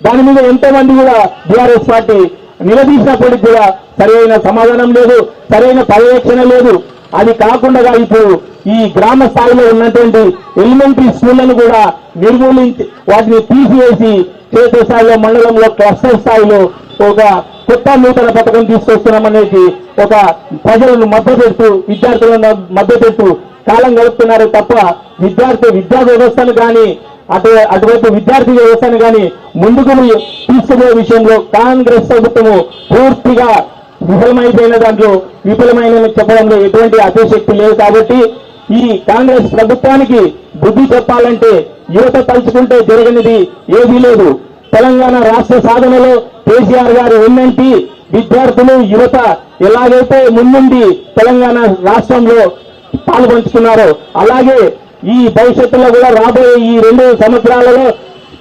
దాని మీద ఎంతో మంది కూడా బీఆర్ఎస్ పార్టీ నిలదీసినప్పటికీ కూడా సరైన సమాధానం లేదు, సరైన పర్యవేక్షణ లేదు. అది కాకుండా ఇప్పుడు ఈ గ్రామ స్థాయిలో ఉన్నటువంటి ఎలిమెంటరీ స్కూళ్లను కూడా నిర్మూలించి వాటిని తీసివేసి క్షేత్ర స్థాయిలో, మండలంలో, క్లస్టర్ స్థాయిలో ఒక కొత్త నూతన పథకం తీసుకొస్తున్నామనేది ఒక ప్రజలను మద్దతు, విద్యార్థులను మద్దతు కాలం గడుపుతున్నారు తప్ప విద్యా వ్యవస్థను కానీ అటువైపు విద్యార్థి వ్యవస్థను కానీ ముందుకు తీసుకుపోయే విషయంలో కాంగ్రెస్ ప్రభుత్వము పూర్తిగా విఫలమైపోయిన విఫలమైన చెప్పడంలో ఎటువంటి అతిశక్తి లేదు. కాబట్టి ఈ కాంగ్రెస్ ప్రభుత్వానికి బుద్ధి చెప్పాలంటే యువత తలుచుకుంటే జరగనిది ఏదీ లేదు. తెలంగాణ రాష్ట్ర సాధనలో కేసీఆర్ గారు ఉన్నంటి విద్యార్థులు, యువత ఎలాగైతే ముందుండి తెలంగాణ రాష్ట్రంలో పాల్పంచుకున్నారో అలాగే ఈ భవిష్యత్తులో కూడా రాబోయే ఈ 2 సంవత్సరాలలో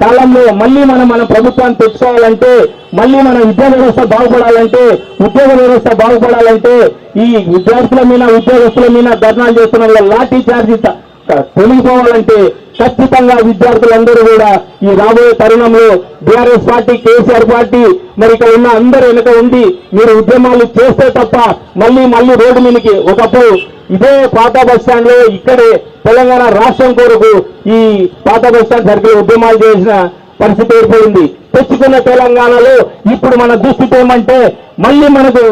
కాలంలో మళ్ళీ మన ప్రభుత్వాన్ని తెచ్చుకోవాలంటే, మళ్ళీ మన విద్యా వ్యవస్థ బాగుపడాలంటే, ఉద్యోగ వ్యవస్థ బాగుపడాలంటే ఈ విద్యార్థుల మీద, ఉద్యోగస్తుల మీద ధర్నాలు చేస్తున్న లాఠీ చార్జీ తొలగిపోవాలంటే ఖచ్చితంగా విద్యార్థులందరూ కూడా ఈ రాబోయే తరుణంలో బీఆర్ఎస్ పార్టీ, కేసీఆర్ పార్టీ మరి ఇక్కడ ఉన్న అందరూ వెనుక ఉండి మీరు ఉద్యమాలు చేస్తే తప్ప మళ్ళీ రోడ్డు మీదకి ఒకప్పుడు ఇదే పాత బస్ స్టాండ్ లో ఇక్కడే తెలంగాణ రాష్ట్రం కొరకు ఈ పాత బస్ స్టాండ్ సర్కిల్ ఉద్యమాలు చేసిన పరిస్థితి ఏర్పడింది. తెచ్చుకున్న తెలంగాణలో ఇప్పుడు మన దుస్థితి ఏమంటే మళ్ళీ మనకు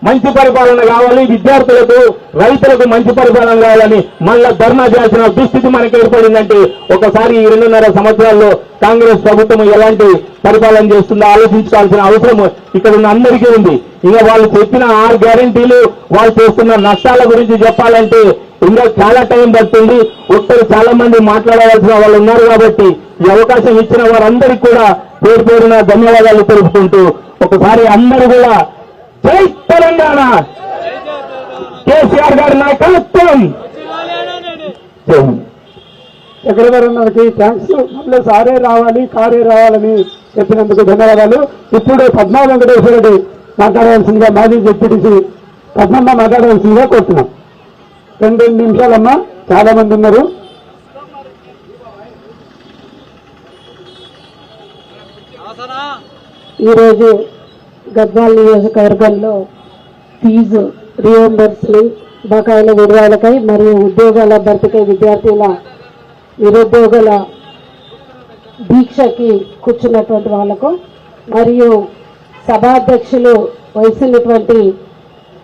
మంచి పరిపాలన కావాలి, విద్యార్థులకు, రైతులకు మంచి పరిపాలన కావాలని మళ్ళా ధర్నా చేయాల్సిన దుస్థితి మనకు ఏర్పడిందంటే ఒకసారి ఈ 2.5 సంవత్సరాల్లో కాంగ్రెస్ ప్రభుత్వం ఎలాంటి పరిపాలన చేస్తుందో ఆలోచించాల్సిన అవసరం ఇక్కడ ఉన్న అందరికీ ఉంది. ఇంకా వాళ్ళు చెప్పిన 6 గ్యారెంటీలు, వాళ్ళు చేస్తున్న నష్టాల గురించి చెప్పాలంటే ఇంకా చాలా టైం పడుతుంది. చాలా మంది మాట్లాడవలసిన వాళ్ళు ఉన్నారు కాబట్టి ఈ అవకాశం ఇచ్చిన వారందరికీ కూడా పేరున ధన్యవాదాలు తెలుపుకుంటూ ఒకసారి అందరూ కూడా జై తెలంగాణ, కేసీఆర్ గారి నాయకత్వం. Secretary thanks. మళ్ళీ సారే రావాలి, కారే రావాలని చెప్పినందుకు ధన్యవాదాలు. ఇప్పుడు పద్మా వెంకటేశ్వర రెడ్డి మాట్లాడవలసిందిగా, మాజీ జెడ్పీటీసీ పద్మమ్మ మాట్లాడవలసిందిగా కోరుతున్నాం. 2 నిమిషాలమ్మా, చాలా మంది ఉన్నారు. ఈరోజు గద్వాల నియోజకవర్గంలో ఫీజు రీఎంబర్స్మెంట్, బకాయిల విడుదలకై మరియు ఉద్యోగాల భర్తీకై విద్యార్థుల నిరుద్యోగుల దీక్షకి కూర్చున్నటువంటి వాళ్లకు మరియు సభాధ్యక్షులు వహిస్తున్నటువంటి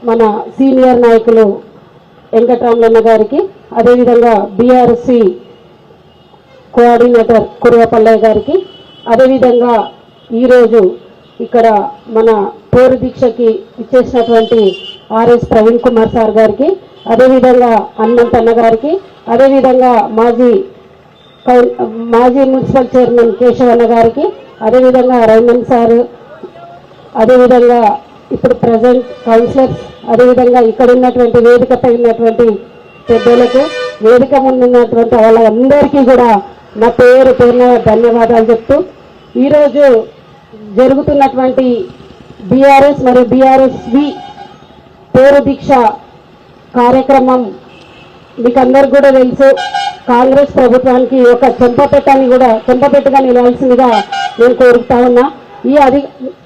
మన సీనియర్ నాయకులు వెంకటరామలన్న గారికి, అదేవిధంగా బీఆర్సీ కోఆర్డినేటర్ కురవపల్లయ్య గారికి, అదేవిధంగా ఈరోజు ఇక్కడ మన పోరు దీక్షకి ఇచ్చేసినటువంటి ఆర్ఎస్ ప్రవీణ్ కుమార్ సార్ గారికి, అదేవిధంగా హనుమంతన్న గారికి, అదేవిధంగా మాజీ మున్సిపల్ చైర్మన్ కేశవన్న గారికి, అదేవిధంగా రైమన్ సారు, అదేవిధంగా ఇప్పుడు ప్రజెంట్ కౌన్సిలర్స్, అదేవిధంగా ఇక్కడ ఉన్నటువంటి వేదికపై ఉన్నటువంటి పెద్దలకు, వేదిక ముందున్నటువంటి వాళ్ళందరికీ కూడా నా పేరున ధన్యవాదాలు చెప్తూ ఈరోజు జరుగుతున్నటువంటి బీఆర్ఎస్ మరియు బీఆర్ఎస్వి పేరు దీక్ష కార్యక్రమం మీకు అందరికి కూడా తెలుసు. కాంగ్రెస్ ప్రభుత్వానికి ఒక చెంపపెట్టుగా నిలవాల్సిందిగా నేను కోరుతా ఉన్నా.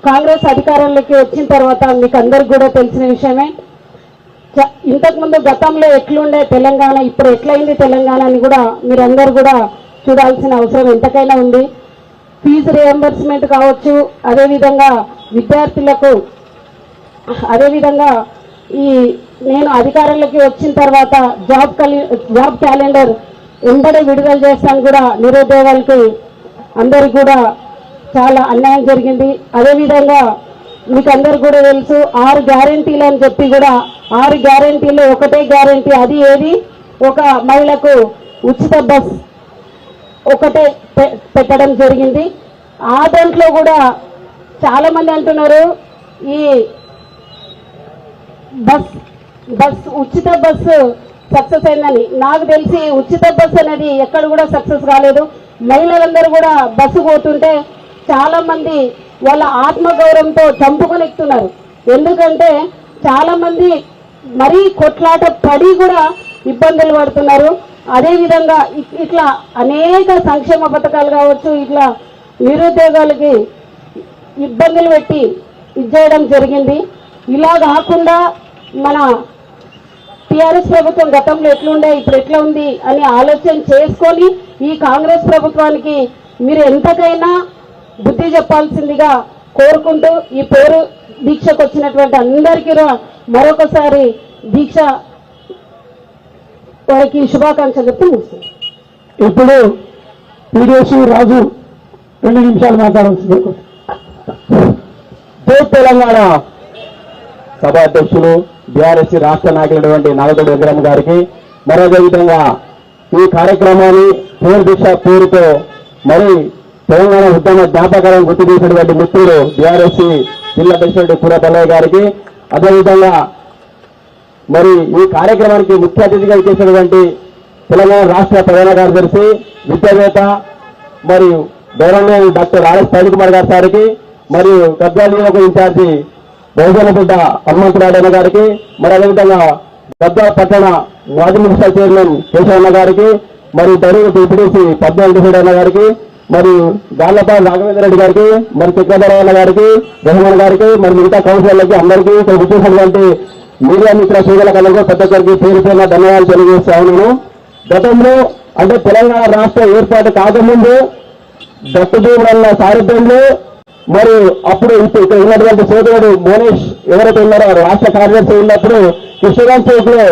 కాంగ్రెస్ అధికారంలోకి వచ్చిన తర్వాత మీకు అందరికి కూడా తెలిసిన విషయమే. ఇంతకుముందు గతంలో ఎట్లుండే తెలంగాణ, ఇప్పుడు ఎట్లయింది తెలంగాణ అని కూడా మీరందరూ కూడా చూడాల్సిన అవసరం ఎంతకైనా ఉంది. ఫీజు రియంబర్స్మెంట్ కావచ్చు, అదేవిధంగా విద్యార్థులకు, అదేవిధంగా నేను అధికారంలోకి వచ్చిన తర్వాత జాబ్ క్యాలెండర్ వెంబడే విడుదల చేస్తాను కూడా నిరుద్యోగులకి అందరికి కూడా చాలా అన్యాయం జరిగింది. అదేవిధంగా మీకు అందరికి కూడా తెలుసు 6 గ్యారెంటీలు అని చెప్పి కూడా 6 గ్యారెంటీలు ఒకటే గ్యారెంటీ, అది ఏది, ఒక మహిళకు ఉచిత బస్ ఒకటే పెట్టడం జరిగింది. ఆ దాంట్లో కూడా చాలా మంది అంటున్నారు ఈ ఉచిత బస్సు సక్సెస్ అయిందని. నాకు తెలిసి ఉచిత బస్సు అనేది ఎక్కడ కూడా సక్సెస్ కాలేదు. మహిళలందరూ కూడా బస్సు పోతుంటే చాలా మంది వాళ్ళ ఆత్మగౌరవంతో చంపుకొనెక్కుతున్నారు. ఎందుకంటే చాలా మంది మరీ కొట్లాట పడి కూడా ఇబ్బందులు పడుతున్నారు. అదేవిధంగా ఇట్లా అనేక సంక్షేమ పథకాలు కావచ్చు, ఇట్లా నిరుద్యోగాలకి ఇబ్బందులు పెట్టి ఇచ్చేయడం జరిగింది. ఇలా కాకుండా మన టీఆర్ఎస్ ప్రభుత్వం గతంలో ఎట్లుండే ఇప్పుడు ఎట్లా ఉంది అని ఆలోచన చేసుకొని ఈ కాంగ్రెస్ ప్రభుత్వానికి మీరు ఎంతకైనా బుద్ధి చెప్పాల్సిందిగా కోరుకుంటూ ఈ పోరు దీక్షకు వచ్చినటువంటి అందరికీ మరొకసారి దీక్ష వారికి శుభాకాంక్షలు చెప్తూ ముగిస్తుంది. ఇప్పుడు పీడీఎస్ రాజు 2 నిమిషాలు మాట్లాడాల్సింది. జై తెలంగాణ సభ అధ్యక్షులు బీఆర్ఎస్ రాష్ట్ర నాయకులైనటువంటి నాగతోటి విగ్రహం గారికి మరో విధంగా ఈ కార్యక్రమాన్ని పూర్వ దీక్ష పేరుతో మరి తెలంగాణ ఉద్యమ జ్ఞాపకాలను గుర్తు చేసినటువంటి మిత్రులు బీఆర్ఎస్ జిల్లా ప్రెసిడెంట్ కూరపల్లయ్య గారికి, అదేవిధంగా మరి ఈ కార్యక్రమానికి ముఖ్య అతిథిగా ఇచ్చేసినటువంటి తెలంగాణ రాష్ట్ర ప్రధాన కార్యదర్శి విద్యావేత్త మరియు గౌరవనీయులు డాక్టర్ ఆర్ఎస్ పైడికుమార్ గారి సారికి, మరియు గద్వాల నియోజక ఇన్ఛార్జి బహుజన బిడ్డ హనుమంతరాడన్న గారికి, మరి అదేవిధంగా గద్వాల పట్టణ మాజీ మున్సిపల్ చైర్మన్ కేశవన్న గారికి, మరి డైరెక్టర్ టీపీడీసీ పద్మ వెంకటేశ్వర గారికి, మరి గాళ్లపాటి రాఘవేంద్ర రెడ్డి గారికి, మరి చక్రధరయ్య గారికి, రెహమాన్ గారికి, మరి మిగతా కౌన్సిలర్లకి అందరికీ ఇక్కడ విచ్చేసినటువంటి మీడియా మిత్ర శ్రీగలకు ప్రతి ఒక్కరికి పేరు పేరున ధన్యవాదాలు తెలియజేస్తా ఉన్నాను. గతంలో అంటే తెలంగాణ రాష్ట్ర ఏర్పాటు కాకముందు దత్తదేవుల సారథ్యంలో మరి అప్పుడు ఇక్కడ ఉన్నటువంటి సోదరుడు మోనేష్ ఎవరైతే ఉన్నారో రాష్ట్ర కార్యదర్శి ఉన్నప్పుడు కృష్ణగాంధ్ చౌక్ లో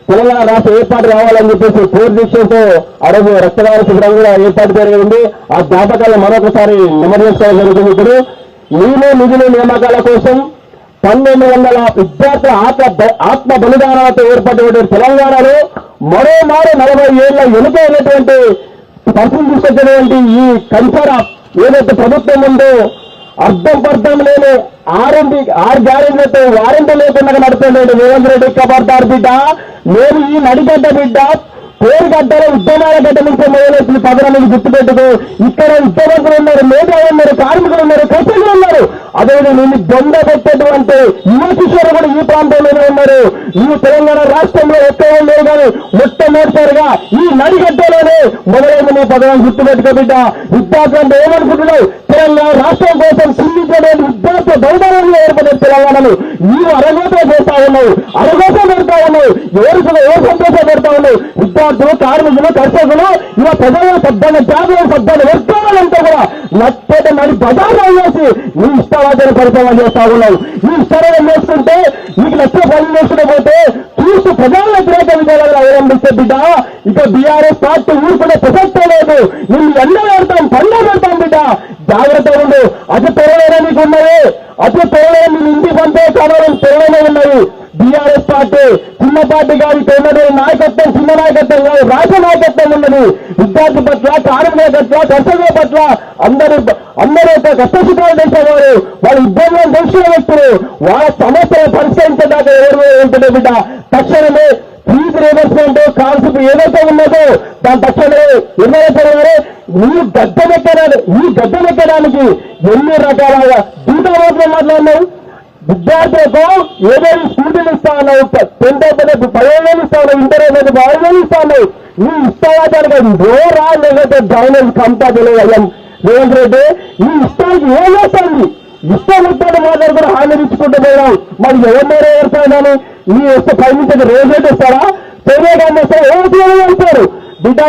తెలంగాణ రాష్ట్ర ఏర్పాటు కావాలని చెప్పేసి పూర్తి దీక్షతో ఆ రోజు రక్తదాన శిబిరం కూడా ఏర్పాటు జరిగింది. ఆ జ్ఞాపకాలను మరొకసారి నెమరు చేసుకోవడం జరుగుతుంది. ఇప్పుడు నిధులు నియామకాల కోసం 1900 విద్యార్థుల ఆత్మ బలిదానాలతో ఏర్పడిన తెలంగాణలో మరోమారు 40 ఏళ్ల వెనుకైనటువంటి పరిస్థితి తీసుకొచ్చినటువంటి ఈ కల్చర్ ఏదైతే ప్రభుత్వం ఉందో అర్థం లేని 6 గ్యారెంటీలతో వారంటీ లేకుండా నడుపుతున్నాడు రేవంత్ రెడ్డి కబర్దార్ బిడ్డ. నేను ఈ నడిగడ్డ బిడ్డ పేరు గడ్డలో ఉద్యమాల గడ్డ నుంచి మొదలెత్తిన పదవులను గుర్తుపెట్టుకో. ఇక్కడ ఉద్యోగస్తులు ఉన్నారు, మేధా ఉన్నారు, కార్మికులు ఉన్నారు, కర్షకులు ఉన్నారు. అదేవిధంగా నిన్ను దొంగ పెట్టేటువంటి యువ కిషోరులు కూడా ఈ ప్రాంతంలోనే ఉన్నారు. నువ్వు తెలంగాణ రాష్ట్రంలో ఎక్కడ లేవు కానీ మొట్టమొదటిసారిగా ఈ నడిగడ్డలోనే మొదలైన నీ పదవులను గుర్తుపెట్టుకో బిడ్డ. విద్యార్థులు అంటే ఏమనుకుంటున్నావు? తెలంగాణ రాష్ట్రం కోసం సింధించడానికి విద్యార్థి బహుదరంగా ఏర్పడే తెలంగాణను నీవు అరగోసం చేస్తా ఉన్నావు, అరగోసం పెడతా ఉన్నావు, ఎవరు సంతోషం పెడతా ఉన్నావు. విద్యార్థులు, కార్మికులు, కర్షకులు ఇలా ప్రజలు 17 వర్గాలంతా కూడా నచ్చట నడి బజార్లో వేసి నీ ఇష్టావాదన పరిపాలన చేస్తా ఉన్నావు. నీ ఇష్టాలను వేసుకుంటే నీకు నచ్చే పనులు వేసుకుంటే పోతే చూస్తూ ప్రజల వ్యతిరేక విధానాలు అవలంబిస్తే బిడ్డ ఇక బీఆర్ఎస్ పార్టీ ఊరుకునే ప్రసక్తే లేదు. నిన్ను ఎండ పెడతాం, పండ పెడతాం బిడ్డ. జాగ్రత్తగా ఉండు. అతి త్వరలో నీకు ఉన్నాయి, అతి త్వరలో నేను ఇంటికి పంపే కావాలని త్వరలోనే ఉన్నాయి. బీఆర్ఎస్ పార్టీ చిన్న పార్టీ కాదు, ఉన్నది నాయకత్వం చిన్న నాయకత్వం కాదు, రాష్ట్ర నాయకత్వం ఉన్నది. విద్యార్థి పట్ల, కార్మికుల పట్ల, కర్షకుల పట్ల అందరూ కష్టసుఖాలు తెలిసేవారు, వాళ్ళ ఇబ్బందులను తెలిసిన వ్యక్తులు, వాళ్ళ సమస్యలు పరిష్కరించడానికి ఎవరు వెళ్తుండే బిడ్డ. తక్షణమే ఫీజు రియంబర్స్మెంట్ కాన్సెప్ట్ ఏదైతే ఉన్నదో దాని తక్షణమే ఎన్నైపోయారు. ఈ గద్దెనెక్కడానికి ఎన్ని రకాల దూత మాట్లాడినావు. విద్యార్థులకు ఏదైనా స్కూటీలు ఇస్తా ఉన్నావు, 10th అయిపోతే 10,000 ఇస్తా ఉన్నావు, ఇంటర్ అయిపోతే 5,000 ఇస్తా ఉన్నావు. నీ ఇష్టానికి డోరా లేకపోతే గవర్నెన్స్ కంపా తెలియగలం. రేవంత్ రెడ్డి ఈ ఇష్టానికి ఏం చేస్తాను? ఇష్టం ఇస్తాను మాట్లాడుకుని హామీ ఇచ్చుకుంటూ పోయినావు. మరి ఎవరినో ఏర్పడినాను నీ వస్తే 5 నుంచి రోజు ఇస్తారా? తెలియగానే వస్తే ఏ ఉపయోగం ఇస్తారు బిడ్డ.